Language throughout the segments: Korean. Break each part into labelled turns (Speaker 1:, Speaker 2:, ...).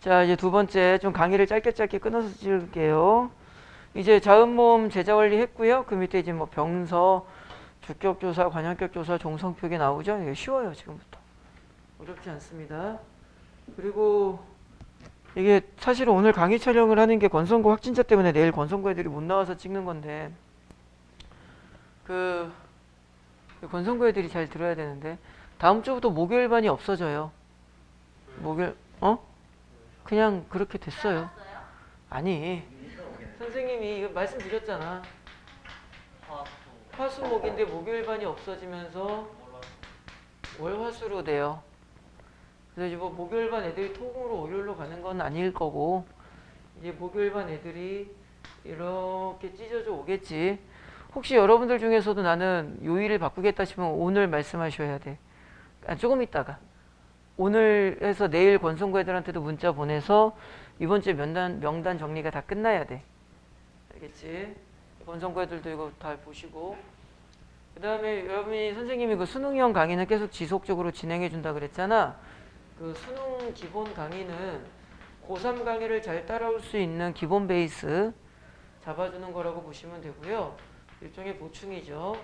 Speaker 1: 자, 이제 두 번째 좀 강의를 짧게 끊어서 찍을게요. 이제 자음모음 제자 원리 했고요. 그 밑에 이제 뭐 병서, 주격조사, 관형격조사, 종성표기 나오죠. 이게 쉬워요, 지금부터. 어렵지 않습니다. 그리고 이게 사실은 오늘 강의 촬영을 하는 게 권선고 확진자 때문에 내일 권선고 애들이 못 나와서 찍는 건데 그 권선고 애들이 잘 들어야 되는데 다음 주부터 목요일반이 없어져요. 목요일 그냥 그렇게 됐어요. 아니 선생님이 이거 말씀드렸잖아. 화수목인데 목요일반이 없어지면서 월화수로 돼요. 그래서 이제 뭐 목요일반 애들이 통으로 월요일로 가는 건 아닐 거고 이제 목요일반 애들이 이렇게 찢어져 오겠지. 혹시 여러분들 중에서도 나는 요일을 바꾸겠다 싶으면 오늘 말씀하셔야 돼. 조금 있다가 오늘 해서 내일 권선고 애들한테도 문자 보내서 이번 주에 명단 정리가 다 끝나야 돼. 알겠지? 권선고 애들도 이거 다 보시고 그 다음에 여러분이 선생님이 그 수능형 강의는 계속 지속적으로 진행해 준다 그랬잖아. 그 수능 기본 강의는 고3 강의를 잘 따라올 수 있는 기본 베이스 잡아주는 거라고 보시면 되고요. 일종의 보충이죠.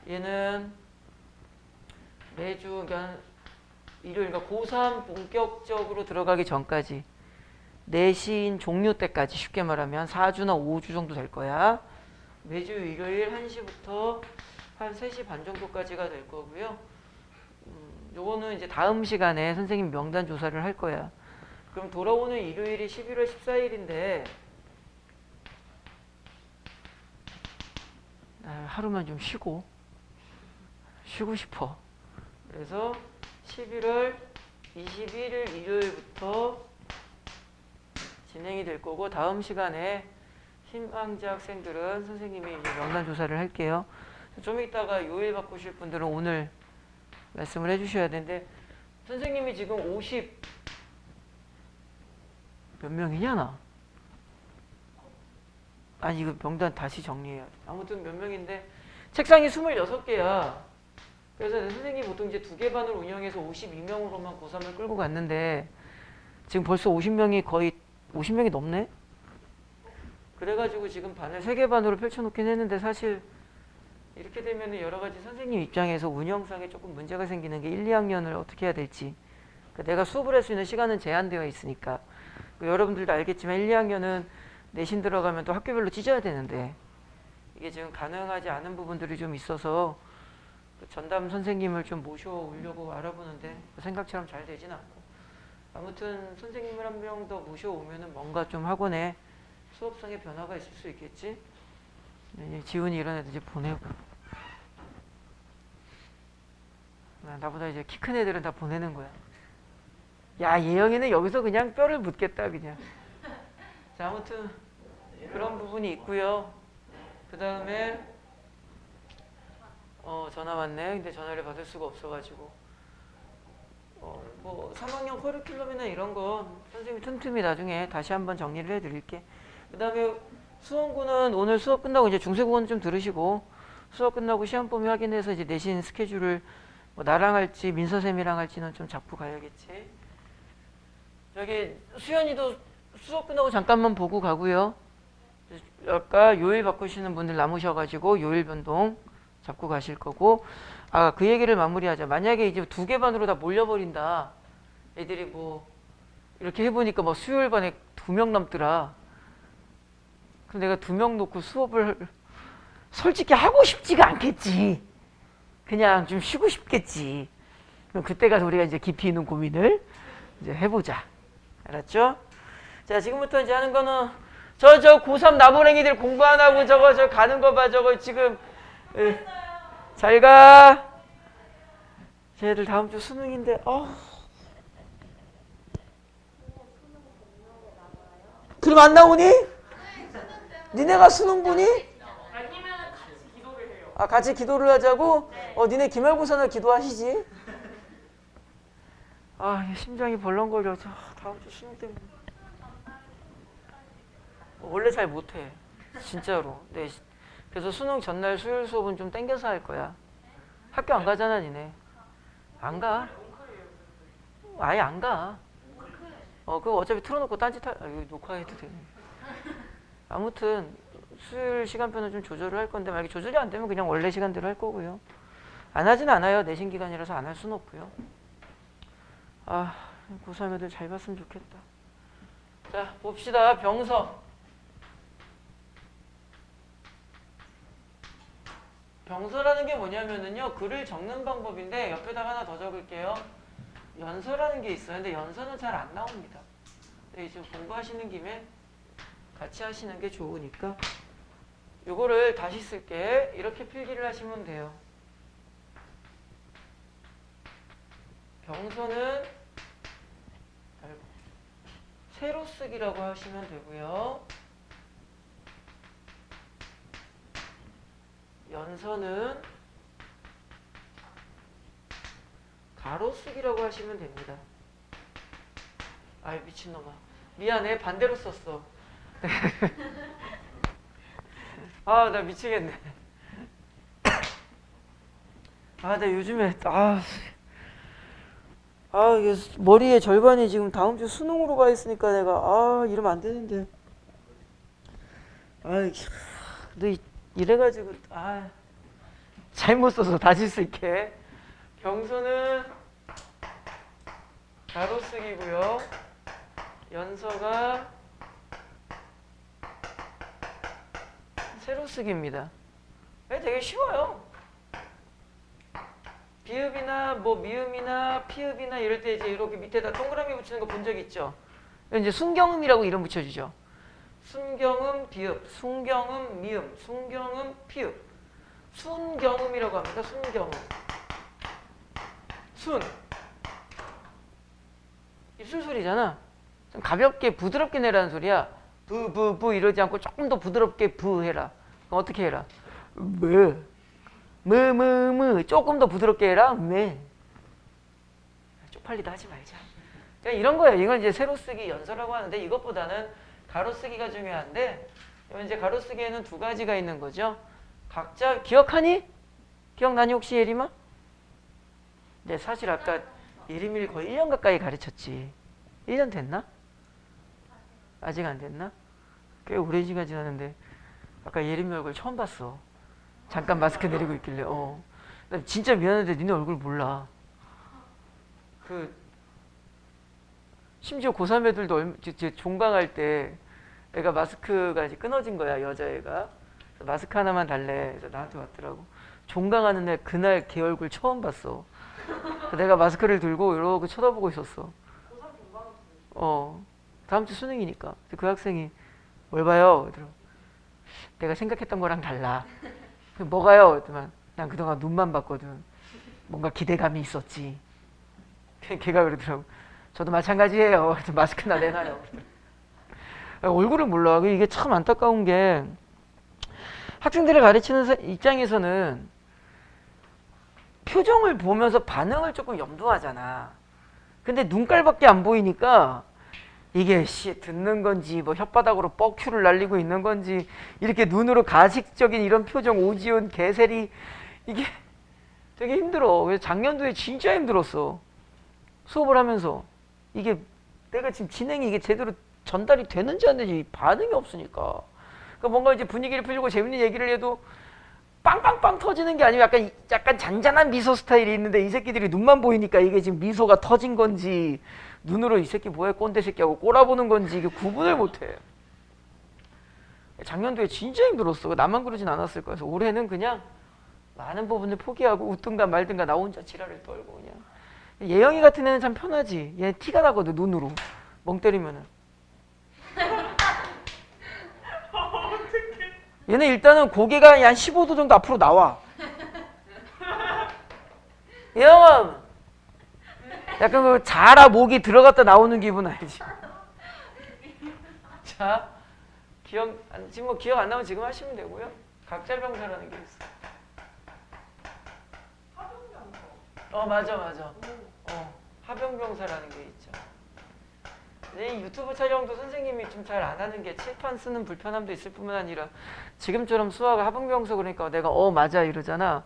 Speaker 1: 얘는 매주 그러니까 일요일 그러니까 고3 본격적으로 들어가기 전까지 내신 종료 때까지 쉽게 말하면 4주나 5주 정도 될 거야. 매주 일요일 1시부터 한 3시 반 정도까지가 될 거고요. 요거는 이제 다음 시간에 선생님 명단 조사를 할 거야. 그럼 돌아오는 일요일이 11월 14일인데 하루만 좀 쉬고 싶어. 그래서 11월 21일 일요일부터 진행이 될 거고 다음 시간에 희망자 학생들은 선생님이 이제 명단 조사를 할게요. 좀 이따가 요일 바꾸실 분들은 오늘 말씀을 해주셔야 되는데 선생님이 지금 50 몇 명이냐 나? 아니 이거 명단 다시 정리해야 돼. 아무튼 몇 명인데 책상이 26개야. 그래서 선생님이 보통 이제 2개 반을 운영해서 52명으로만 고3을 끌고 갔는데 지금 벌써 50명이 거의 50명이 넘네? 그래가지고 지금 반을 3개 반으로 펼쳐놓긴 했는데 사실 이렇게 되면 여러 가지 선생님 입장에서 운영상에 조금 문제가 생기는 게 1, 2학년을 어떻게 해야 될지. 그러니까 내가 수업을 할 수 있는 시간은 제한되어 있으니까. 여러분들도 알겠지만 1, 2학년은 내신 들어가면 또 학교별로 찢어야 되는데 이게 지금 가능하지 않은 부분들이 좀 있어서 전담 선생님을 좀 모셔오려고 알아보는데 생각처럼 잘 되진 않고 아무튼 선생님을 한 명 더 모셔오면은 뭔가 좀 학원에 수업상의 변화가 있을 수 있겠지. 지훈이 이런 애들 이제 보내고 나보다 이제 키 큰 애들은 다 보내는 거야. 야 예영이는 여기서 그냥 뼈를 묻겠다 그냥. 자 아무튼 그런 부분이 있고요. 그 다음에 전화 왔네. 근데 전화를 받을 수가 없어가지고 뭐 3학년 커리큘럼이나 이런 건 선생님이 틈틈이 나중에 다시 한번 정리를 해드릴게. 그 다음에 수원고는 오늘 수업 끝나고 이제 중세국어는 좀 들으시고 수업 끝나고 시험 범위 확인해서 이제 내신 스케줄을 뭐 나랑 할지 민서쌤이랑 할지는 좀 잡고 가야겠지. 저기 수연이도 수업 끝나고 잠깐만 보고 가고요. 아까 요일 바꾸시는 분들 남으셔가지고 요일 변동 잡고 가실 거고 그 얘기를 마무리하자. 만약에 이제 2개 반으로 다 몰려버린다. 애들이 뭐 이렇게 해보니까 뭐 수요일 반에 2명 남더라. 그럼 내가 2명 놓고 수업을 솔직히 하고 싶지가 않겠지. 그냥 좀 쉬고 싶겠지. 그럼 그때 가서 우리가 이제 깊이 있는 고민을 이제 해보자. 알았죠? 자, 지금부터 이제 하는 거는 저 고3 나무랭이들 공부 안 하고 저 가는 거 봐. 저거 지금 잘 가. 쟤들 다음 주 수능인데 그럼 안 나오니? 니네가 수능 보니?
Speaker 2: 아니면 같이 기도를 해요.
Speaker 1: 같이 기도를 하자고?
Speaker 2: 네.
Speaker 1: 니네 기말고사나 기도하시지? 심장이 벌렁거려서 다음 주 수능 때문에 원래 잘 못해 진짜로. 네. 그래서 수능 전날 수요일 수업은 좀 땡겨서 할 거야. 학교 안 가잖아 니네. 안 가. 아예 안 가. 그거 어차피 틀어놓고 딴짓 이거 녹화해도 되네. 아무튼 수요일 시간표는 좀 조절을 할 건데 만약에 조절이 안 되면 그냥 원래 시간대로 할 거고요. 안 하진 않아요. 내신 기간이라서 안 할 수는 없고요. 고3 애들 잘 봤으면 좋겠다. 자, 봅시다. 병서. 병서라는 게 뭐냐면은요, 글을 적는 방법인데 옆에다가 하나 더 적을게요. 연서라는 게 있어요. 근데 연서는 잘 안 나옵니다. 네, 지금 공부하시는 김에 같이 하시는 게 좋으니까 요거를 다시 쓸게. 이렇게 필기를 하시면 돼요. 병서는 세로 쓰기라고 하시면 되고요. 연서는 가로 쓰기라고 하시면 됩니다. 아이 미친놈아. 미안해. 반대로 썼어. 나 미치겠네. 나 요즘에 이게 머리에 절반이 지금 다음 주 수능으로 가 있으니까 내가 이러면 안 되는데. 너 이래가지고 잘못 써서 다시 쓸게. 병서는 가로 쓰기고요. 연서가 세로 쓰기입니다. 되게 쉬워요. 비읍이나 뭐 미음이나 피읍이나 이럴 때 이제 이렇게 밑에다 동그라미 붙이는 거 본 적 있죠? 이제 순경음이라고 이름 붙여주죠. 순경음 비읍, 순경음 미음, 순경음 피읍, 순경음이라고 합니다. 순경음. 순. 입술 소리잖아. 좀 가볍게 부드럽게 내라는 소리야. 부 이러지 않고 조금 더 부드럽게 부 해라. 그럼 어떻게 해라? 조금 더 부드럽게 해라. 쪽팔리다 하지 말자. 그러니까 이런 거예요. 이건 이제 세로 쓰기 연서라고 하는데 이것보다는 가로 쓰기가 중요한데 이제 가로 쓰기에는 두 가지가 있는 거죠. 각자 기억하니? 기억나니 혹시 예림아? 네, 사실 아까 예림이를 거의 1년 가까이 가르쳤지. 1년 됐나? 아직 안 됐나? 꽤 오랜 시간 지났는데 아까 예림이 얼굴 처음 봤어. 잠깐 마스크 내리고 있길래 나 진짜 미안한데 니네 얼굴 몰라. 심지어 고3 애들도 종강할 때 애가 마스크가 이제 끊어진 거야. 여자애가. 마스크 하나만 달래. 그래서 나한테 왔더라고. 종강하는 애 그날 걔 얼굴 처음 봤어. 내가 마스크를 들고 이러고 쳐다보고 있었어. 다음 주 수능이니까. 그 학생이 뭘 봐요? 그러더라고. 내가 생각했던 거랑 달라. 뭐가요? 그랬더니 난 그동안 눈만 봤거든. 뭔가 기대감이 있었지. 걔가 그러더라고. 저도 마찬가지예요. 그래서 마스크나 내놔요. 얼굴을 몰라. 이게 참 안타까운 게 학생들을 가르치는 입장에서는 표정을 보면서 반응을 조금 염두하잖아. 근데 눈깔밖에 안 보이니까 이게 듣는 건지 뭐 혓바닥으로 뻑큐를 날리고 있는 건지 이렇게 눈으로 가식적인 이런 표정 오지온 개세리 이게 되게 힘들어. 그래서 작년도에 진짜 힘들었어. 수업을 하면서 이게 내가 지금 진행이 이게 제대로 전달이 되는지 안 되는지 반응이 없으니까. 그러니까 뭔가 이제 분위기를 풀고 재밌는 얘기를 해도 빵빵빵 터지는 게 아니고 약간 잔잔한 미소 스타일이 있는데 이 새끼들이 눈만 보이니까 이게 지금 미소가 터진 건지 눈으로 이 새끼 뭐야 꼰대 새끼하고 꼬라보는 건지 이게 구분을 못해. 작년도에 진짜 힘들었어. 나만 그러진 않았을 거야. 그래서 올해는 그냥 많은 부분을 포기하고 웃든가 말든가 나 혼자 지랄을 떨고 그냥. 예영이 같은 애는 참 편하지. 얘 티가 나거든 눈으로. 멍 때리면은. 얘는 일단은 고개가 한 15도 정도 앞으로 나와. 예영아 약간 그 자라 목이 들어갔다 나오는 기분 알지? 자, 지금 뭐 기억 안 나면 지금 하시면 되고요. 각잘병사라는 게 있어.
Speaker 2: 하병병서.
Speaker 1: 맞아. 하병병사라는 게 있죠. 이 유튜브 촬영도 선생님이 좀 잘 안 하는 게 칠판 쓰는 불편함도 있을 뿐만 아니라 지금처럼 수아가 하병병서 그러니까 내가 맞아 이러잖아.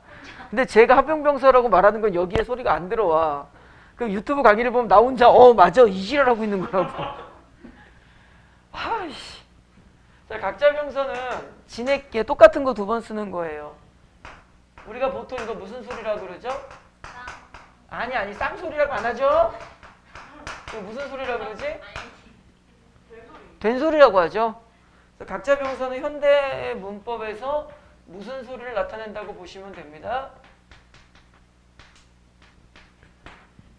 Speaker 1: 근데 제가 하병병서라고 말하는 건 여기에 소리가 안 들어와. 그 유튜브 강의를 보면 나 혼자 맞아 이 지랄하고 있는 거라고. 아이씨. 자, 각자 병서는 진액계 똑같은 거 2번 쓰는 거예요. 우리가 보통 이거 무슨 소리라고 그러죠? 아니 쌍소리라고 안 하죠? 이거 무슨 소리라고 그러지? 된소리라고 하죠. 그래서 각자 병서는 현대 문법에서 무슨 소리를 나타낸다고 보시면 됩니다.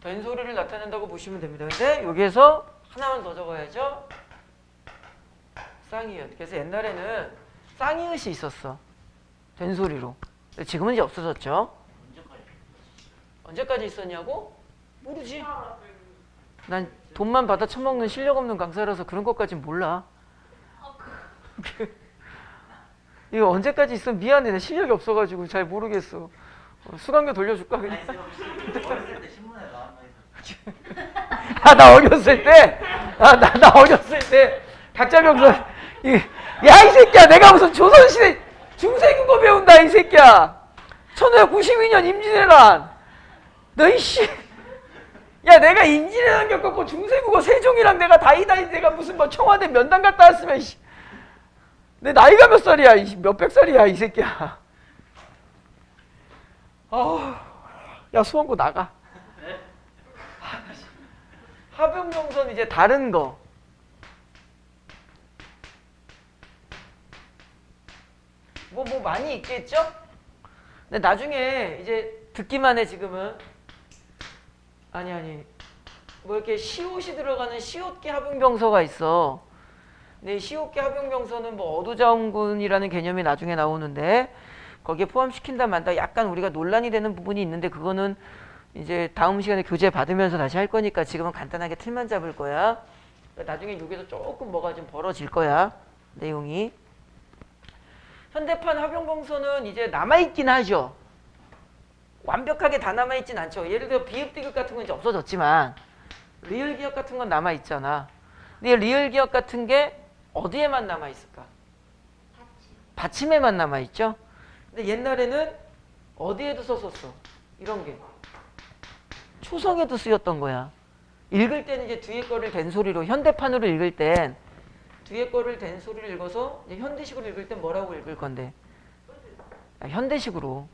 Speaker 1: 된소리를 나타낸다고 보시면 됩니다. 근데 여기에서 하나만 더 적어야죠. 쌍이읒. 그래서 옛날에는 쌍이읒이 있었어. 된소리로. 지금은 이제 없어졌죠. 언제까지 있었냐고? 모르지. 난 돈만 받아 처먹는 실력 없는 강사라서 그런 것까진 몰라. 이거 언제까지 있어? 미안해. 나 실력이 없어가지고 잘 모르겠어. 수강료 돌려줄까 그냥?
Speaker 3: 어렸을 때 신문에 나왔나 해서.
Speaker 1: 아, 나 어렸을 때? 나 어렸을 때 각자병서 야, 이 새끼야, 내가 무슨 조선시대 중세국어 배운다, 이 새끼야. 1592년 임진왜란. 너 이씨. 야, 내가 임진왜란 겪었고 중세국어 세종이랑 내가 다이다이 내가 무슨 뭐 청와대 면담 갔다 왔으면 이씨. 내 나이가 몇 살이야? 몇백 살이야, 이 새끼야. 야, 수원고 나가. 하병병선 이제 다른 거. 뭐 많이 있겠죠? 근데 나중에 이제 듣기만 해, 지금은. 아니. 뭐 이렇게 시옷이 들어가는 시옷계 하병병서가 있어. 근데 시옷계 하병병서는 뭐 어두자원군이라는 개념이 나중에 나오는데 거기에 포함시킨다 만다 약간 우리가 논란이 되는 부분이 있는데 그거는 이제 다음 시간에 교재 받으면서 다시 할 거니까 지금은 간단하게 틀만 잡을 거야. 나중에 여기서 조금 뭐가 좀 벌어질 거야. 내용이. 현대판 하병병서는 이제 남아있긴 하죠. 완벽하게 다 남아있진 않죠. 예를 들어 비읍디귿 같은 건 이제 없어졌지만 리을 기억 같은 건 남아있잖아. 근데 리을 기억 같은 게 어디에만 남아있을까? 받침에만 남아있죠. 근데 옛날에는 어디에도 썼었어. 이런 게. 초성에도 쓰였던 거야. 읽을 때는 이제 뒤에 거를 된소리로 현대판으로 읽을 땐 뒤에 거를 된소리를 읽어서 이제 현대식으로 읽을 땐 뭐라고 읽을 건데? 현대식으로.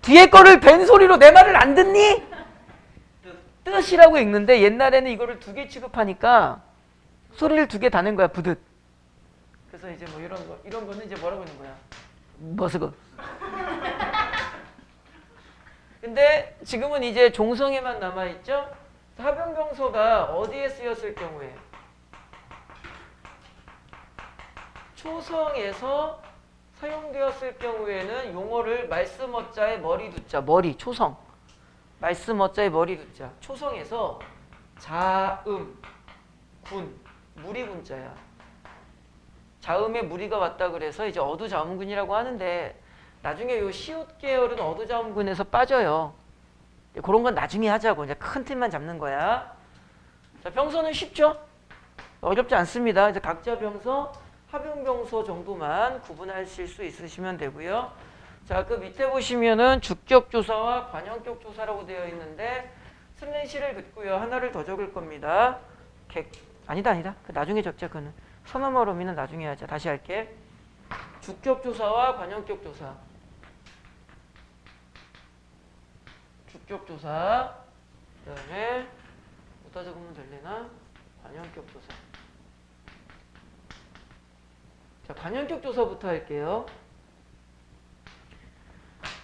Speaker 1: 뒤에 거를 된소리로 내 말을 안 듣니? 뜻이라고 읽는데 옛날에는 이거를 2개 취급하니까 소리를 2개 다는 거야. 부듯. 그래서 이제 뭐 이런 거는 이제 뭐라고 있는 거야? 머스거. 근데 지금은 이제 종성에만 남아있죠? 하병병서가 어디에 쓰였을 경우에? 초성에서 사용되었을 경우에는 용어를 말씀 어자에 머리 두자, 머리, 초성. 말씀 어자에 머리 두자. 초성에서 자음, 군, 무리군자야. 자음에 무리가 왔다 그래서 이제 어두자음군이라고 하는데 나중에 요 시옷 계열은 어두자음군에서 빠져요. 그런 건 나중에 하자고. 이제 큰 틀만 잡는 거야. 자, 병서는 쉽죠? 어렵지 않습니다. 이제 각자 병서, 하병병서 정도만 구분하실 수 있으시면 되고요. 자, 그 밑에 보시면은 주격조사와 관형격조사라고 되어 있는데 슬래시를 긋고요. 하나를 더 적을 겁니다. 아니다. 그 나중에 적자. 그는 서너머러미는 나중에 하자. 다시 할게. 주격조사와 관형격조사. 주격조사. 그 다음에 어디다 적으면 될래나? 관형격조사. 자, 관형격조사부터 할게요.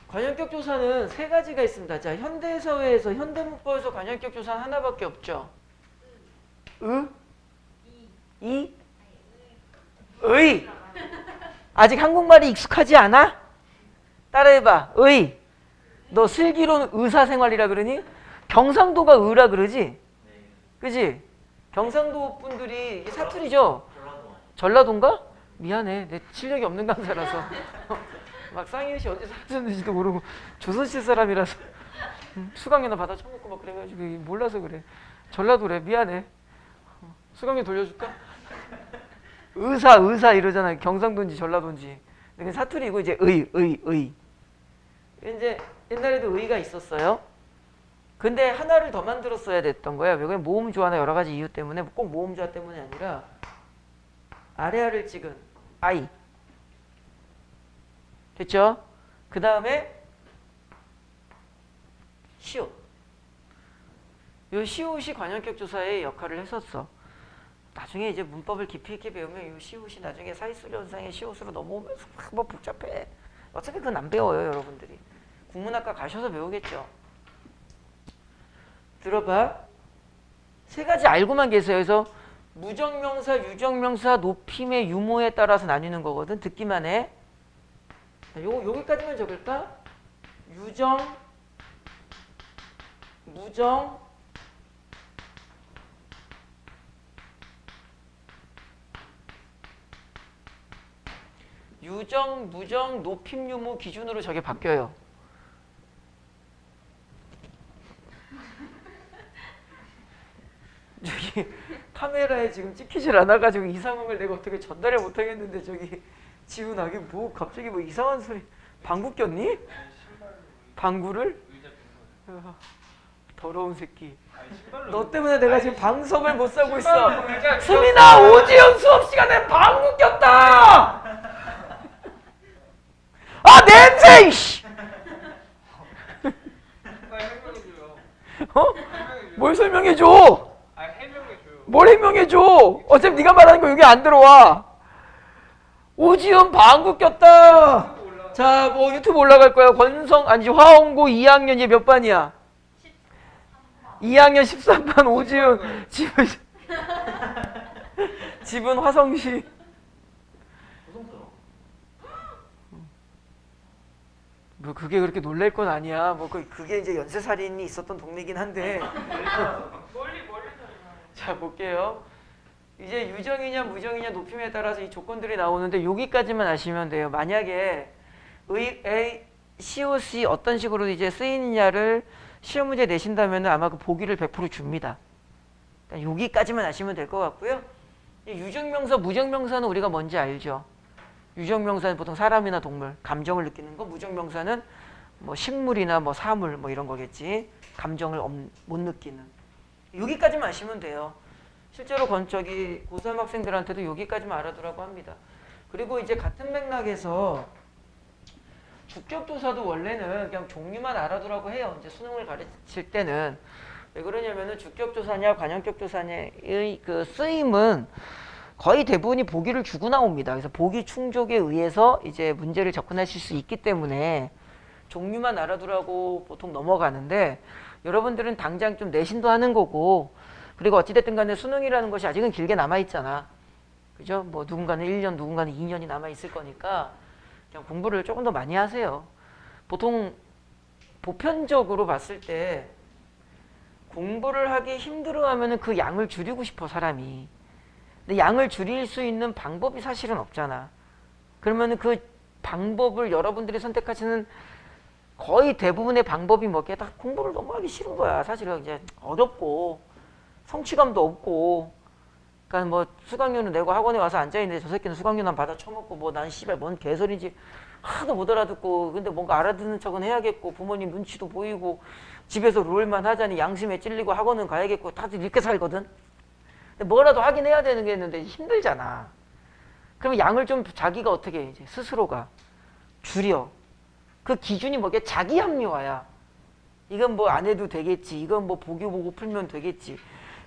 Speaker 1: 관형격조사는 3가지가 있습니다. 자, 현대사회에서 현대문법에서 관형격조사는 하나밖에 없죠. 이? 의. 아직 한국말이 익숙하지 않아? 따라해봐. 의. 너 슬기로운 의사생활이라 그러니? 경상도가 의라 그러지? 그지? 경상도 분들이 이게 사투리죠? 전라도인가? 미안해. 내 실력이 없는 강사라서. 막 쌍이읒이 언제 사라졌는지도 모르고 조선시 사람이라서 수강료나 받아 처먹고 막 그래가지고 몰라서 그래. 전라도래. 미안해. 수강료 돌려줄까? 의사 이러잖아. 경상도인지 전라도인지. 근데 사투리고 이제 의. 이제 옛날에도 의가 있었어요. 근데 하나를 더 만들었어야 됐던 거야. 왜? 모음 조화나 여러 가지 이유 때문에 꼭 모음 조화 때문이 아니라 아래아를 찍은 I. 됐죠? 그 다음에 시옷. 요 시옷이 관형격 조사의 역할을 했었어. 나중에 이제 문법을 깊이 있게 배우면 요 시옷이 나중에 사이소리 현상의 시옷으로 넘어오면서 뭐 복잡해. 어차피 그건 안 배워요, 여러분들이. 국문학과 가셔서 배우겠죠. 들어봐. 세 가지 알고만 계세요. 그래서 무정명사, 유정명사, 높임의 유무에 따라서 나뉘는 거거든. 듣기만 해. 여기까지만 적을까? 유정, 무정, 유정, 무정, 높임, 유무 기준으로 저게 바뀌어요. 저기 카메라에 지금 찍히질 않아가지고 이 상황을 내가 어떻게 전달을 못하겠는데 저기 지훈아, 뭐 갑자기 뭐 이상한 소리. 방구 꼈니? 방구를? 더러운 새끼. 너 때문에 내가 지금 방송을 못 사고 있어. 수민아, 오지영 수업 시간에 방구 꼈다. 아, 냄새! 이씨. 어? 뭘 설명해줘? 뭘 해명해줘? 어차피 네가 말하는 거 여기 안 들어와. 오지은 방구 꼈다. 자, 뭐 유튜브 올라갈 거야. 권성 아니 화원고 2학년 이제 몇 반이야? 2학년 13반 오지은 집은 화성시. 뭐 그게 그렇게 놀랄 건 아니야. 뭐 그게 이제 연쇄살인이 있었던 동네긴 한데. 자, 볼게요. 이제 유정이냐 무정이냐 높임에 따라서 이 조건들이 나오는데 여기까지만 아시면 돼요. 만약에 COC 어떤 식으로 이제 쓰이느냐를 시험 문제 내신다면 아마 그 보기를 100% 줍니다. 그러니까 여기까지만 아시면 될 것 같고요. 유정명사, 무정명사는 우리가 뭔지 알죠. 유정명사는 보통 사람이나 동물, 감정을 느끼는 거. 무정명사는 뭐 식물이나 뭐 사물 뭐 이런 거겠지. 감정을 못 느끼는. 여기까지만 아시면 돼요. 실제로 저기 고3 학생들한테도 여기까지만 알아두라고 합니다. 그리고 이제 같은 맥락에서 주격조사도 원래는 그냥 종류만 알아두라고 해요. 이제 수능을 가르칠 때는. 왜 그러냐면은 주격조사냐 관형격조사냐의 그 쓰임은 거의 대부분이 보기를 주고 나옵니다. 그래서 보기 충족에 의해서 이제 문제를 접근하실 수 있기 때문에 종류만 알아두라고 보통 넘어가는데, 여러분들은 당장 좀 내신도 하는 거고, 그리고 어찌됐든 간에 수능이라는 것이 아직은 길게 남아있잖아. 그죠? 뭐 누군가는 1년, 누군가는 2년이 남아있을 거니까 그냥 공부를 조금 더 많이 하세요. 보통 보편적으로 봤을 때 공부를 하기 힘들어하면 그 양을 줄이고 싶어, 사람이. 근데 양을 줄일 수 있는 방법이 사실은 없잖아. 그러면 그 방법을 여러분들이 선택하시는 거의 대부분의 방법이 뭐게? 다 공부를 너무 하기 싫은 거야. 사실은 이제 어렵고 성취감도 없고. 그러니까 뭐 수강료는 내고 학원에 와서 앉아있는데 저 새끼는 수강료는 받아 처먹고 뭐 난 씨발 뭔 개소리인지 하나도 못 알아듣고, 근데 뭔가 알아듣는 척은 해야겠고 부모님 눈치도 보이고 집에서 롤만 하자니 양심에 찔리고 학원은 가야겠고 다들 이렇게 살거든. 근데 뭐라도 하긴 해야 되는 게 있는데 힘들잖아. 그러면 양을 좀 자기가 어떻게 해? 이제 스스로가 줄여. 그 기준이 뭐게? 자기 합리화야. 이건 뭐 안 해도 되겠지. 이건 뭐 보기 보고 풀면 되겠지.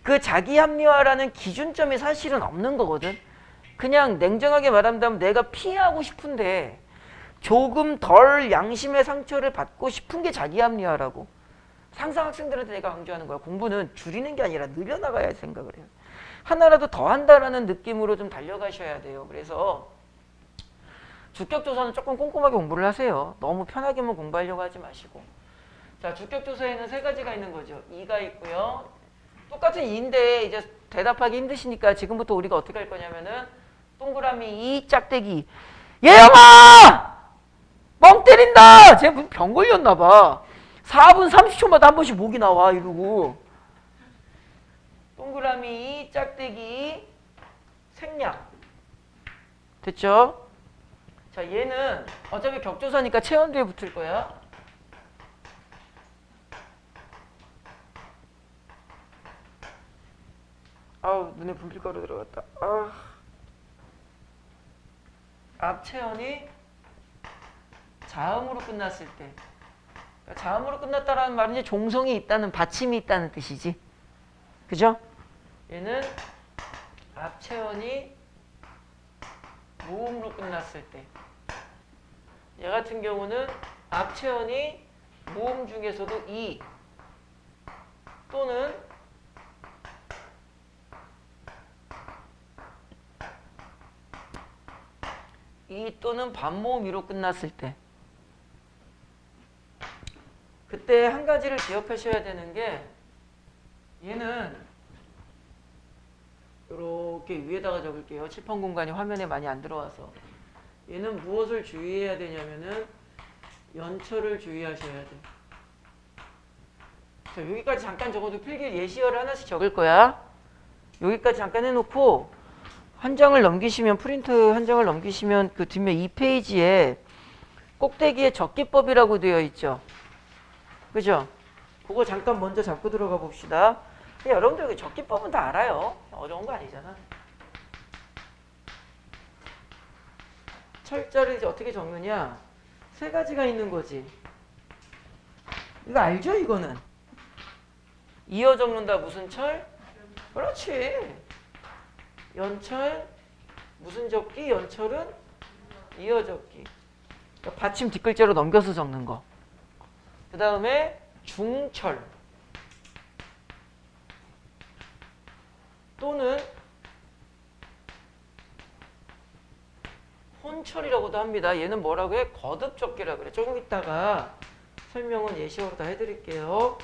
Speaker 1: 그 자기 합리화라는 기준점이 사실은 없는 거거든. 그냥 냉정하게 말한다면 내가 피하고 싶은데 조금 덜 양심의 상처를 받고 싶은 게 자기 합리화라고. 상상 학생들한테 내가 강조하는 거야. 공부는 줄이는 게 아니라 늘려나가야 생각을 해요. 하나라도 더 한다라는 느낌으로 좀 달려가셔야 돼요. 그래서 주격조사는 조금 꼼꼼하게 공부를 하세요. 너무 편하게만 공부하려고 하지 마시고. 자, 주격조사에는 세 가지가 있는 거죠. 2가 있고요. 똑같은 2인데 이제 대답하기 힘드시니까 지금부터 우리가 어떻게 할 거냐면은 동그라미 2 짝대기. 예영아! 멍 때린다! 쟤 무슨 병 걸렸나 봐. 4분 30초마다 한 번씩 목이 나와 이러고. 동그라미 2 짝대기 생략. 됐죠? 자, 얘는 어차피 격조사니까 체온 뒤에 붙을 거야. 아우 눈에 분필가루 들어갔다. 아. 앞체언이 자음으로 끝났을 때, 그러니까 자음으로 끝났다라는 말은 이제 종성이 있다는, 받침이 있다는 뜻이지. 그죠? 얘는 앞체언이 모음으로 끝났을 때, 얘 같은 경우는 앞체언이 모음 중에서도 이 또는 이 또는 반모음이로 끝났을 때, 그때 한 가지를 기억하셔야 되는 게, 얘는 이렇게 위에다가 적을게요. 칠판 공간이 화면에 많이 안 들어와서. 얘는 무엇을 주의해야 되냐면은 연철을 주의하셔야 돼. 자, 여기까지 잠깐 적어도 필기 예시어를 하나씩 적을 거야. 여기까지 잠깐 해놓고 한 장을 넘기시면, 프린트 한 장을 넘기시면 그 뒷면 2페이지에 꼭대기에 적기법이라고 되어 있죠. 그죠? 그거 잠깐 먼저 잡고 들어가 봅시다. 여러분들 적기법은 다 알아요. 어려운 거 아니잖아. 철자를 이제 어떻게 적느냐? 세 가지가 있는 거지. 이거 알죠? 이거는 이어 적는다. 무슨 철? 그렇지. 연철, 무슨 적기? 연철은 이어 적기. 그러니까 받침 뒷글자로 넘겨서 적는 거. 그 다음에 중철 또는 혼철이라고도 합니다. 얘는 뭐라고 해? 거듭적기라고 그래. 조금 있다가 설명은 예시어로 다 해드릴게요.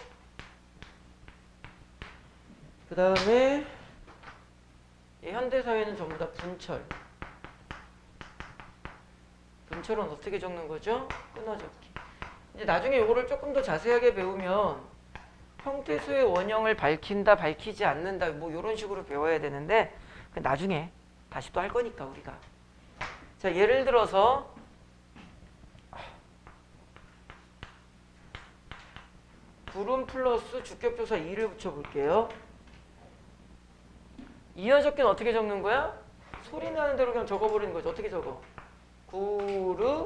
Speaker 1: 그 다음에 현대사회는 전부 다 분철. 분철은 어떻게 적는 거죠? 끊어적기. 이제 나중에 이거를 조금 더 자세하게 배우면 형태소의 원형을 밝힌다, 밝히지 않는다, 뭐 이런 식으로 배워야 되는데 나중에 다시 또 할 거니까 우리가. 자, 예를 들어서 구름 플러스 주격조사 2를 붙여볼게요. 이어 적기는 어떻게 적는 거야? 소리 나는 대로 그냥 적어버리는 거죠. 어떻게 적어? 구름이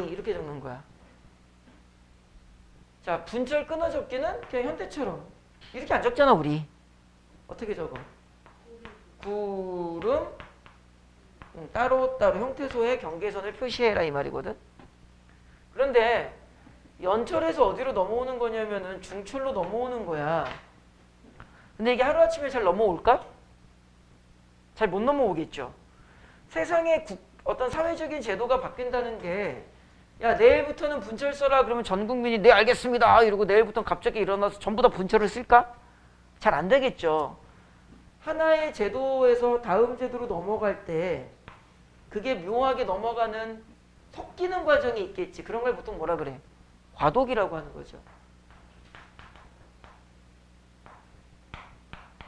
Speaker 1: 이렇게 적는 거야. 자, 분철 끊어 적기는 그냥 현대처럼 이렇게 안 적잖아 우리. 어떻게 적어? 구름 따로따로 형태소의 경계선을 표시해라 이 말이거든. 그런데 연철에서 어디로 넘어오는 거냐면은 중철로 넘어오는 거야. 근데 이게 하루아침에 잘 넘어올까? 잘 못 넘어오겠죠. 세상에 어떤 사회적인 제도가 바뀐다는 게, 야 내일부터는 분철 써라 그러면 전 국민이 네 알겠습니다 이러고 내일부터는 갑자기 일어나서 전부 다 분철을 쓸까? 잘 안 되겠죠. 하나의 제도에서 다음 제도로 넘어갈 때 그게 묘하게 넘어가는 섞이는 과정이 있겠지. 그런 걸 보통 뭐라 그래? 과도기라고 하는 거죠.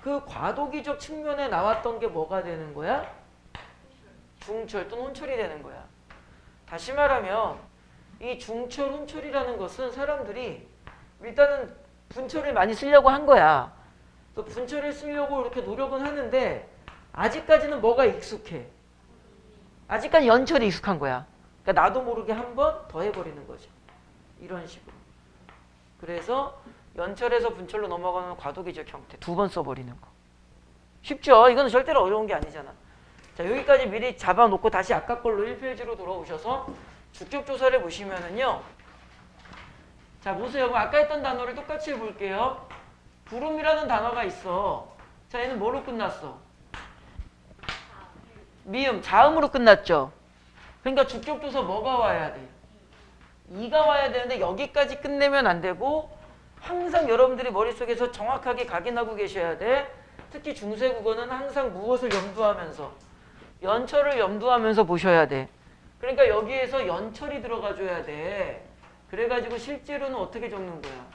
Speaker 1: 그 과도기적 측면에 나왔던 게 뭐가 되는 거야? 중철 또는 혼철이 되는 거야. 다시 말하면 이 중철, 혼철이라는 것은 사람들이 일단은 분철을 많이 쓰려고 한 거야. 또 분철을 쓰려고 이렇게 노력은 하는데 아직까지는 뭐가 익숙해? 아직까지 연철이 익숙한 거야. 그러니까 나도 모르게 한 번 더 해버리는 거죠. 이런 식으로. 그래서 연철에서 분철로 넘어가는 과도기적 형태 두 번 써버리는 거. 쉽죠? 이건 절대로 어려운 게 아니잖아. 자, 여기까지 미리 잡아놓고 다시 아까 걸로 1페이지로 돌아오셔서 주격조사를 보시면은요. 자, 보세요. 아까 했던 단어를 똑같이 해볼게요. 구름이라는 단어가 있어. 자, 얘는 뭐로 끝났어? 미음, 자음으로 끝났죠. 그러니까 주격조사 뭐가 와야 돼? 이가 와야 되는데 여기까지 끝내면 안 되고 항상 여러분들이 머릿속에서 정확하게 각인하고 계셔야 돼. 특히 중세국어는 항상 무엇을 염두하면서? 연철을 염두하면서 보셔야 돼. 그러니까 여기에서 연철이 들어가줘야 돼. 그래가지고 실제로는 어떻게 적는 거야?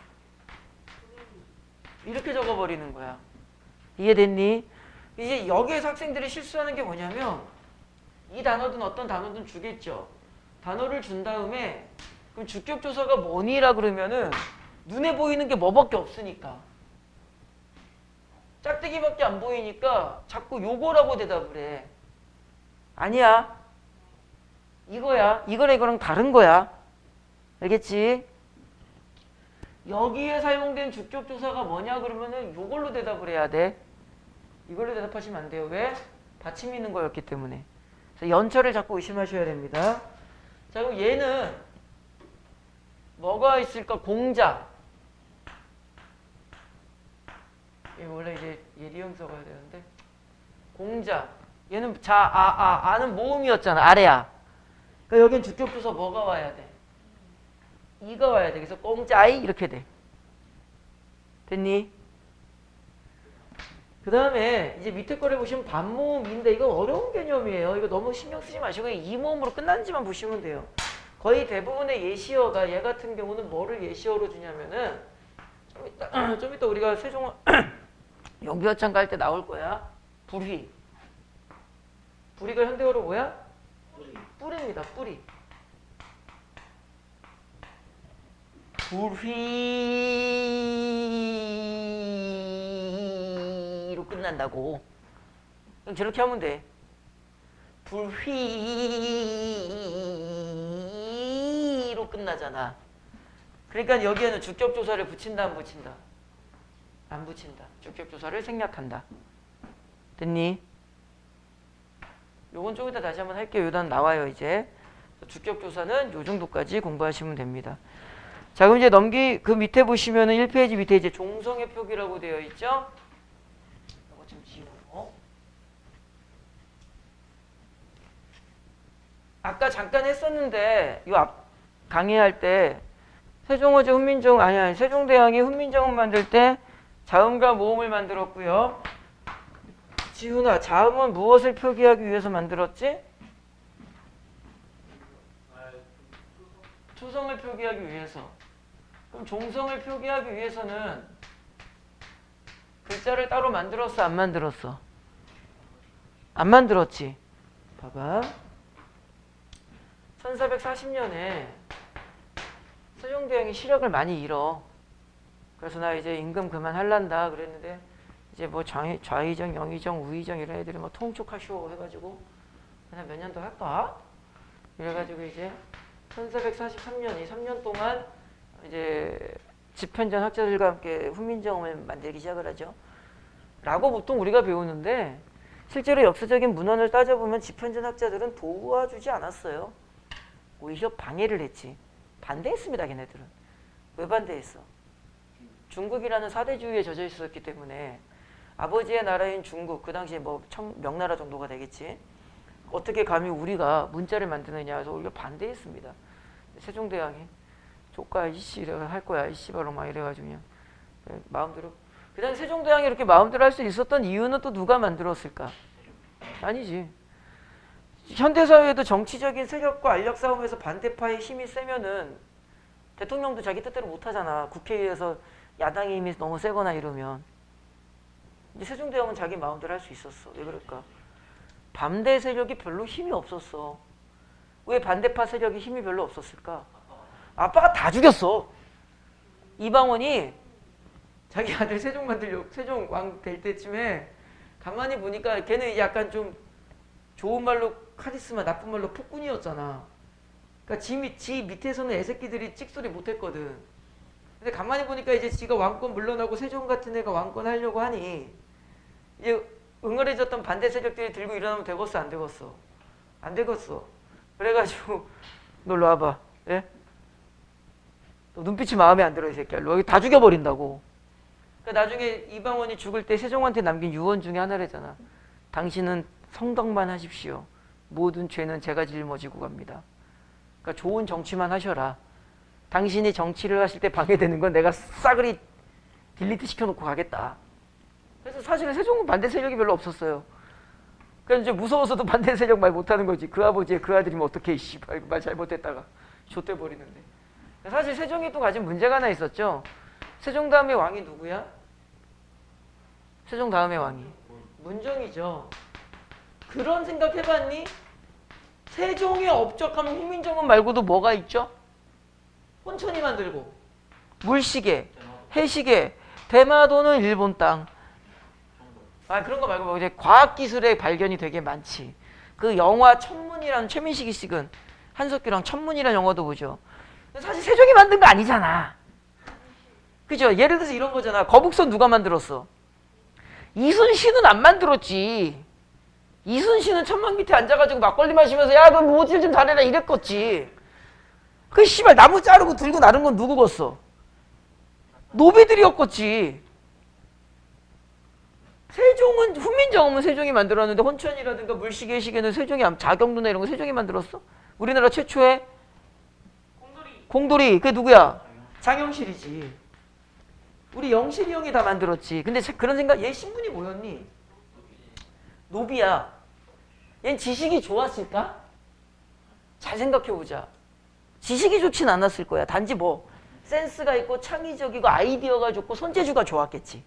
Speaker 1: 이렇게 적어버리는 거야. 이해됐니? 이제 여기에서 학생들이 실수하는 게 뭐냐면 이 단어든 어떤 단어든 주겠죠. 단어를 준 다음에 그럼 주격조사가 뭐니라 그러면은 눈에 보이는 게 뭐밖에 없으니까 짝대기밖에 안 보이니까 자꾸 요거라고 대답을 해. 아니야. 이거야. 이거랑 이거랑 다른 거야. 알겠지? 여기에 사용된 주격조사가 뭐냐 그러면은 요걸로 대답을 해야 돼. 이걸로 대답하시면 안 돼요. 왜? 받침이 있는 거였기 때문에. 그래서 연철을 자꾸 의심하셔야 됩니다. 자, 그럼 얘는 뭐가 있을까? 공자. 원래 이제 예리형 써가야 되는데 공자. 얘는 아는 모음이었잖아. 아래야. 그러니까 여긴 주격조사 뭐가 와야 돼? 이가 와야 돼. 그래서 공자이 이렇게 돼. 됐니? 그 다음에 이제 밑에 거를 보시면 반모음인데 이거 어려운 개념이에요. 이거 너무 신경 쓰지 마시고 이 모음으로 끝난지만 보시면 돼요. 거의 대부분의 예시어가 얘 같은 경우는 뭐를 예시어로 주냐면은 좀 이따 우리가 세종 용비어창 갈 때 나올 거야. 불휘. 불휘가 현대어로 뭐야? 뿌리입니다. 뿌리. 불휘로 끝난다고. 그럼 저렇게 하면 돼. 불휘로 끝나잖아. 그러니까 여기에는 주격조사를 붙인다 안 붙인다? 안 붙인다. 주격조사를 생략한다. 됐니? 요건 좀 이따 다시 한번 할게요. 요단 나와요 이제. 주격조사는 요 정도까지 공부하시면 됩니다. 자, 그럼 이제 그 밑에 보시면은 1페이지 밑에 이제 종성의 표기라고 되어 있죠? 이거 좀 지우고. 아까 잠깐 했었는데, 이 앞 강의할 때, 세종어제 훈민정, 아니, 세종대왕이 훈민정음 만들 때 자음과 모음을 만들었고요. 지훈아, 자음은 무엇을 표기하기 위해서 만들었지? 투성을 표기하기 위해서. 그럼 종성을 표기하기 위해서는 글자를 따로 만들었어? 안 만들었어? 안 만들었지? 봐봐. 1440년에 세종대왕이 시력을 많이 잃어. 그래서 나 이제 임금 그만할란다 그랬는데 이제 뭐 좌의정, 영의정, 우의정 이런 애들이 뭐 통촉하시오 해가지고 그냥 몇 년 더 할까? 이래가지고 이제 1443년, 이 3년 동안 이제 집현전 학자들과 함께 훈민정음을 만들기 시작을 하죠. 라고 보통 우리가 배우는데 실제로 역사적인 문헌을 따져보면 집현전 학자들은 도와주지 않았어요. 오히려 방해를 했지. 반대했습니다, 걔네들은. 왜 반대했어? 중국이라는 사대주의에 젖어 있었기 때문에 아버지의 나라인 중국, 그 당시에 뭐 명나라 정도가 되겠지. 어떻게 감히 우리가 문자를 만드느냐 해서 오히려 반대했습니다. 세종대왕이 조카 이씨 할 거야 이씨 바로 막 이래가지고 그냥 마음대로. 그다음 세종대왕이 이렇게 마음대로 할 수 있었던 이유는 또 누가 만들었을까? 아니지. 현대사회에도 정치적인 세력과 알력 싸움에서 반대파의 힘이 세면은 대통령도 자기 뜻대로 못하잖아. 국회에서 야당의 힘이 너무 세거나 이러면. 이제 세종대왕은 자기 마음대로 할 수 있었어. 왜 그럴까? 반대 세력이 별로 힘이 없었어. 왜 반대파 세력이 힘이 별로 없었을까? 아빠가 다 죽였어. 이방원이 자기 아들 세종왕 될 때쯤에 가만히 보니까 걔는 약간 좀 좋은 말로 카리스마, 나쁜 말로 폭군이었잖아. 그러니까 지 밑에서는 애새끼들이 찍소리 못했거든. 근데 가만히 보니까 이제 지가 왕권 물러나고 세종 같은 애가 왕권 하려고 하니 이제 응어해졌던 반대 세력들이 들고 일어나면 되겠어, 안 되겠어? 안 되겠어. 그래가지고 놀러 와봐. 예? 너 눈빛이 마음에 안 들어 이 새끼야. 여기 다 죽여버린다고. 그러니까 나중에 이방원이 죽을 때 세종한테 남긴 유언 중에 하나래잖아. 당신은 성덕만 하십시오. 모든 죄는 제가 짊어지고 갑니다. 그러니까 좋은 정치만 하셔라. 당신이 정치를 하실 때 방해되는 건 내가 싸그리 딜리트 시켜놓고 가겠다. 그래서 사실은 세종은 반대 세력이 별로 없었어요. 그래서 이제 무서워서도 반대 세력 말 못하는 거지. 그 아버지의 그 아들이면 어떻게 씨발 말 잘못했다가 좆돼 버리는데. 사실 세종이 또 가진 문제가 하나 있었죠. 세종 다음에 왕이 누구야? 세종 다음에 왕이 문정이죠. 그런 생각 해봤니? 세종의 업적하면 훈민정음 말고도 뭐가 있죠? 혼천이 만들고 물시계, 해시계, 대마도는 일본 땅, 아 그런 거 말고 이제 과학기술의 발견이 되게 많지. 그 영화 천문이라는 최민식이 찍은 한석규랑 천문이라는 영화도 보죠. 사실 세종이 만든 거 아니잖아. 그죠? 예를 들어서 이런 거잖아. 거북선 누가 만들었어? 이순신은 안 만들었지. 이순신은 천막 밑에 앉아가지고 막걸리 마시면서 야 그 모질 좀 잘해라 이랬겠지. 그 씨발 나무 자르고 들고 나른 건 누구겠어? 노비들이었겠지. 세종은 훈민정음은 세종이 만들었는데 혼천이라든가 물시계 시계는 세종이 자경도나 이런 거 세종이 만들었어? 우리나라 최초의 공돌이 그게 누구야? 장영실이지. 우리 영실이 형이 다 만들었지. 근데 그런 생각 얘 신분이 뭐였니? 노비야. 얜 지식이 좋았을까? 잘 생각해보자. 지식이 좋진 않았을 거야. 단지 뭐 센스가 있고 창의적이고 아이디어가 좋고 손재주가 좋았겠지.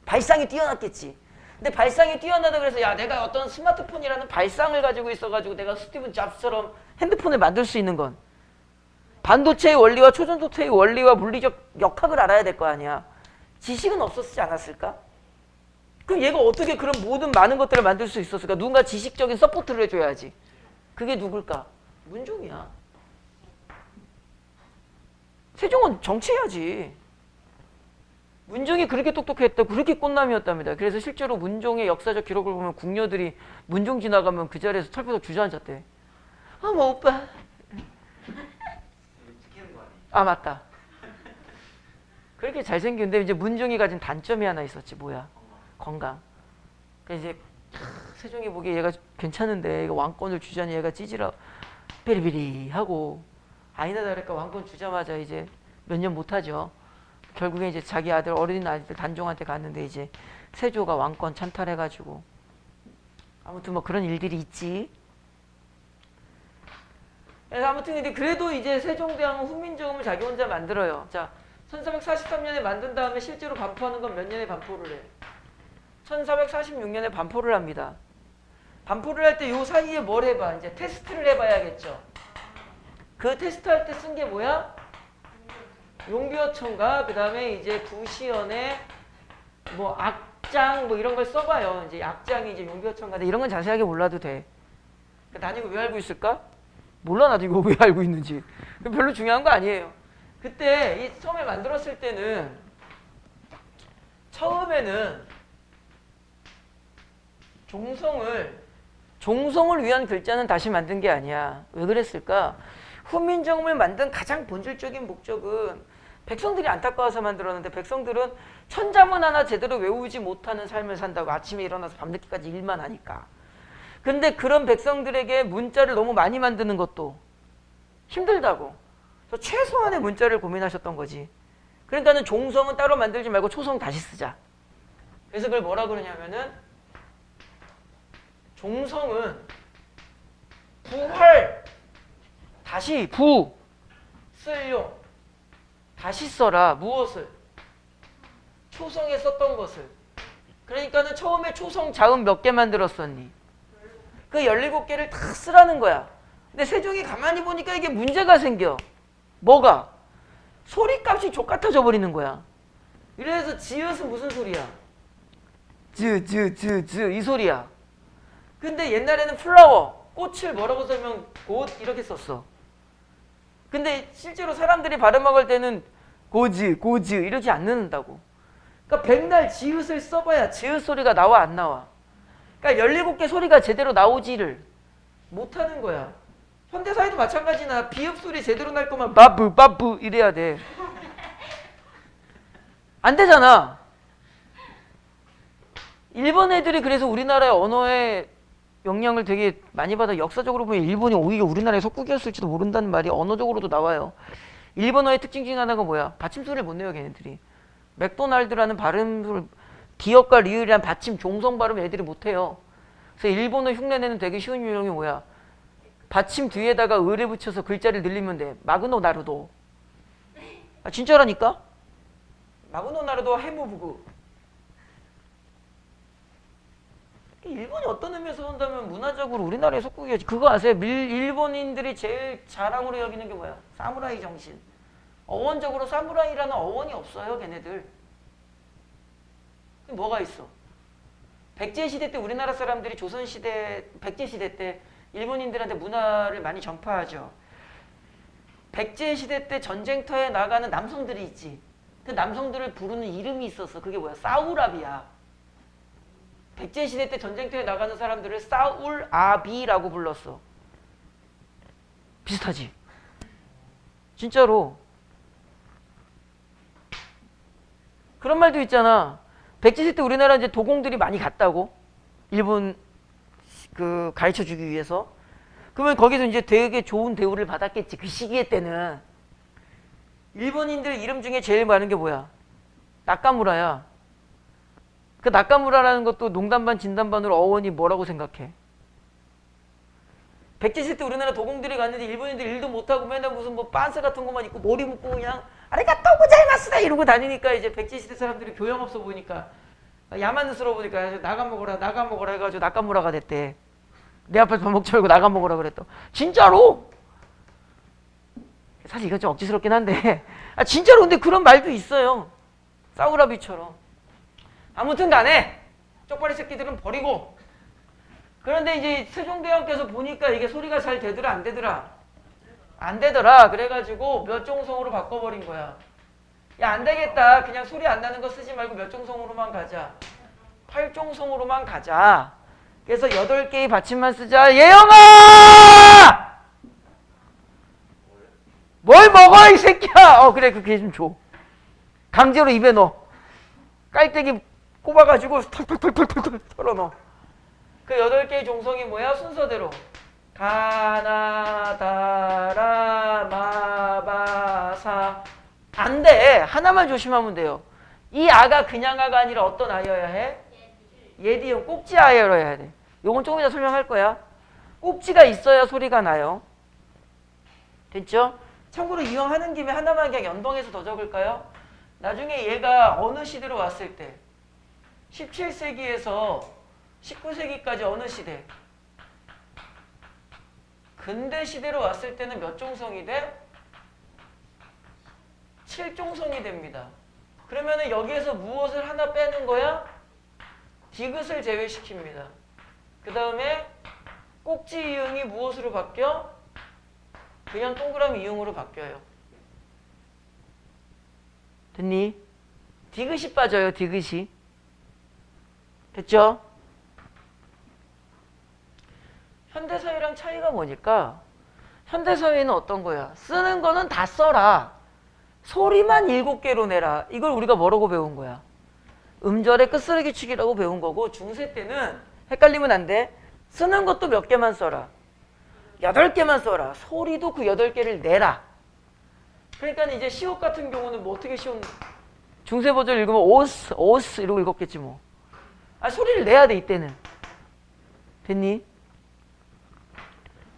Speaker 1: 발상이 뛰어났겠지. 근데 발상이 뛰어나다 그래서 야 내가 어떤 스마트폰이라는 발상을 가지고 있어가지고 내가 스티븐 잡스처럼 핸드폰을 만들 수 있는 건 반도체의 원리와 초전도체의 원리와 물리적 역학을 알아야 될 거 아니야. 지식은 없었지 않았을까? 그럼 얘가 어떻게 그런 모든 많은 것들을 만들 수 있었을까? 누군가 지식적인 서포트를 해줘야지. 그게 누굴까? 문종이야. 세종은 정치해야지. 문종이 그렇게 똑똑했다. 그렇게 꽃남이었답니다. 그래서 실제로 문종의 역사적 기록을 보면 궁녀들이 문종 지나가면 그 자리에서 털포덕 주저앉았대. 어머 오빠.
Speaker 3: 지키는 거 아니에요?
Speaker 1: 아 맞다. 그렇게 잘생겼는데 이제 문종이 가진 단점이 하나 있었지. 뭐야? 건강. 그래서 이제 세종이 보기에 얘가 괜찮은데 이거 왕권을 주자니 얘가 찌질하 비리비리 하고 아니나 다를까 왕권 주자마자 이제 몇 년 못하죠. 결국에 이제 자기 아들 어린 아이들 단종한테 갔는데 이제 세조가 왕권 찬탈해가지고 아무튼 뭐 그런 일들이 있지. 그래서 아무튼 근데 그래도 이제 세종대왕은 훈민정음을 자기 혼자 만들어요. 자, 1443년에 만든 다음에 실제로 반포하는 건 몇 년에 반포를 해? 1446년에 반포를 합니다. 반포를 할 때 요 사이에 뭘 해봐? 이제 테스트를 해봐야겠죠. 그 테스트 할 때 쓴 게 뭐야? 용비어천가 그 다음에 이제 구시연의 뭐 악장 뭐 이런 걸 써봐요. 이제 악장이 이제 용비어천가인데 이런 건 자세하게 몰라도 돼. 난 이거 왜 알고 있을까? 몰라 나도 이거 왜 알고 있는지. 별로 중요한 거 아니에요. 그때 이 처음에 만들었을 때는 처음에는 종성을 위한 글자는 다시 만든 게 아니야. 왜 그랬을까? 훈민정음을 만든 가장 본질적인 목적은 백성들이 안타까워서 만들었는데 백성들은 천자문 하나 제대로 외우지 못하는 삶을 산다고. 아침에 일어나서 밤늦게까지 일만 하니까. 근데 그런 백성들에게 문자를 너무 많이 만드는 것도 힘들다고. 그래서 최소한의 문자를 고민하셨던 거지. 그러니까는 종성은 따로 만들지 말고 초성 다시 쓰자. 그래서 그걸 뭐라 그러냐면은 종성은 부활 다시 쓸용 다시 써라. 무엇을? 초성에 썼던 것을. 그러니까는 처음에 초성 자음 몇 개 만들었었니? 그 17개를 다 쓰라는 거야. 근데 세종이 가만히 보니까 이게 문제가 생겨. 뭐가? 소리값이 족같아져 버리는 거야. 이래서 지읒은 무슨 소리야? 즈 이 소리야. 근데 옛날에는 플라워, 꽃을 뭐라고 쓰면 꽃 이렇게 썼어. 근데 실제로 사람들이 발음할 때는 고즈 이렇게 안 넣는다고. 그러니까 백날 지읒을 써봐야 지읒 소리가 나와 안 나와. 그러니까 17개 소리가 제대로 나오지를 못하는 거야. 현대사회도 마찬가지나 비읍 소리 제대로 날 거면 바브 이래야 돼. 안 되잖아. 일본 애들이 그래서 우리나라의 언어에 영향을 되게 많이 받아. 역사적으로 보면 일본이 오히려 우리나라의 속국이었을지도 모른다는 말이 언어적으로도 나와요. 일본어의 특징 중에 하나가 뭐야? 받침소리를 못 내요 걔네들이. 맥도날드라는 발음을 디귿과 리을이란 받침 종성 발음 애들이 못해요. 그래서 일본어 흉내내는 되게 쉬운 유형이 뭐야? 받침 뒤에다가 을을 붙여서 글자를 늘리면 돼. 마그노 나루도. 아, 진짜라니까? 마그노 나루도 해모부구. 일본이 어떤 의미에서 본다면 문화적으로 우리나라의 속국이었지. 그거 아세요? 일본인들이 제일 자랑으로 여기는 게 뭐야? 사무라이 정신. 어원적으로 사무라이라는 어원이 없어요, 걔네들. 뭐가 있어? 백제 시대 때 우리나라 사람들이 조선 시대, 백제 시대 때 일본인들한테 문화를 많이 전파하죠. 백제 시대 때 전쟁터에 나가는 남성들이 있지. 그 남성들을 부르는 이름이 있었어. 그게 뭐야? 사우라비야. 백제 시대 때 전쟁터에 나가는 사람들을 사울아비라고 불렀어. 비슷하지? 진짜로. 그런 말도 있잖아. 백제 시대 때 우리나라 이제 도공들이 많이 갔다고. 일본 그 가르쳐 주기 위해서. 그러면 거기서 이제 되게 좋은 대우를 받았겠지. 그 시기에 때는. 일본인들 이름 중에 제일 많은 게 뭐야? 나카무라야. 그 나카무라라는 것도 농담반 진담반으로 어원이 뭐라고 생각해? 백제 시대 때 우리나라 도공들이 갔는데 일본인들 일도 못하고 맨날 무슨 뭐 빤스 같은 것만 입고 머리 묶고 그냥 아리가또 고자이마스다 이러고 다니니까 이제 백제 시대 사람들이 교양 없어 보니까 야만스러워 보니까 나가 먹어라 해가지고 나카무라가 됐대. 내 앞에서 밥 먹지 말고 나가 먹으라 그랬다. 진짜로! 사실 이건 좀 억지스럽긴 한데 진짜로 근데 그런 말도 있어요. 사우라비처럼. 아무튼 간에 쪽발이 새끼들은 버리고 그런데 이제 세종대왕께서 보니까 이게 소리가 잘 되더라 안 되더라? 안 되더라. 그래가지고 몇종성으로 바꿔버린 거야. 야 안 되겠다. 그냥 소리 안 나는 거 쓰지 말고 몇종성으로만 가자. 8종성으로만 가자. 그래서 8개의 받침만 쓰자. 예영아! 뭘 먹어 이 새끼야. 그래 그게 좀 줘. 강제로 입에 넣어. 깔때기 꼽아가지고 털털털털털 털어 넣어. 그 8개의 종성이 뭐야? 순서대로 가나다라 마바사. 안 돼. 하나만 조심하면 돼요. 이 아가 그냥 아가 아니라 어떤 아여야 해? 예디형 꼭지 아여여야 돼. 요건 조금 이따 설명할 거야. 꼭지가 있어야 소리가 나요. 됐죠? 참고로 이왕 하는 김에 하나만 그냥 연동해서 더 적을까요? 나중에 얘가 어느 시대로 왔을 때 17세기에서 19세기까지 어느 시대? 근대 시대로 왔을 때는 몇 종성이 돼? 7종성이 됩니다. 그러면은 여기에서 무엇을 하나 빼는 거야? 디귿을 제외시킵니다. 그 다음에 꼭지 이응이 무엇으로 바뀌어? 그냥 동그라미 이응으로 바뀌어요. 됐니? 디귿이 빠져요. 디귿이. 됐죠? 현대사회랑 차이가 뭐니까 현대사회는 어떤 거야? 쓰는 거는 다 써라. 소리만 7개로 내라. 이걸 우리가 뭐라고 배운 거야? 음절의 끝쓰기 축이라고 배운 거고 중세 때는 헷갈리면 안 돼. 쓰는 것도 몇 개만 써라. 8개만 써라. 소리도 그 8개를 내라. 그러니까 이제 시옷 같은 경우는 뭐 어떻게 시옷 중세 버전 읽으면 오스 이러고 읽었겠지 뭐. 소리를 내야 돼 이때는. 됐니?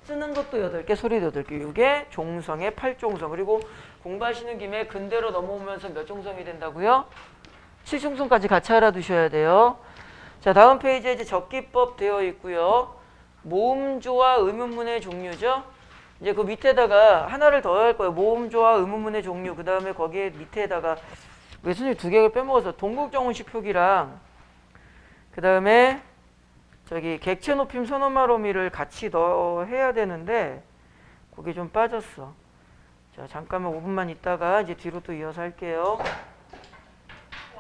Speaker 1: 쓰는 것도 8개, 소리도 8개. 이게 종성의 8종성. 그리고 공부하시는 김에 근대로 넘어오면서 몇 종성이 된다고요? 7종성까지 같이 알아두셔야 돼요. 자, 다음 페이지에 이제 적기법 되어 있고요. 모음조와 의문문의 종류죠. 이제 그 밑에다가 하나를 더 할 거예요. 모음조와 의문문의 종류. 그 다음에 거기에 밑에다가 왜 선생님 2개를 빼먹어서 동국정운식 표기랑 그 다음에 저기 객체 높임 선어마로미를 같이 넣어야 되는데 그게 좀 빠졌어. 자, 잠깐만 5분만 있다가 이제 뒤로 또 이어서 할게요.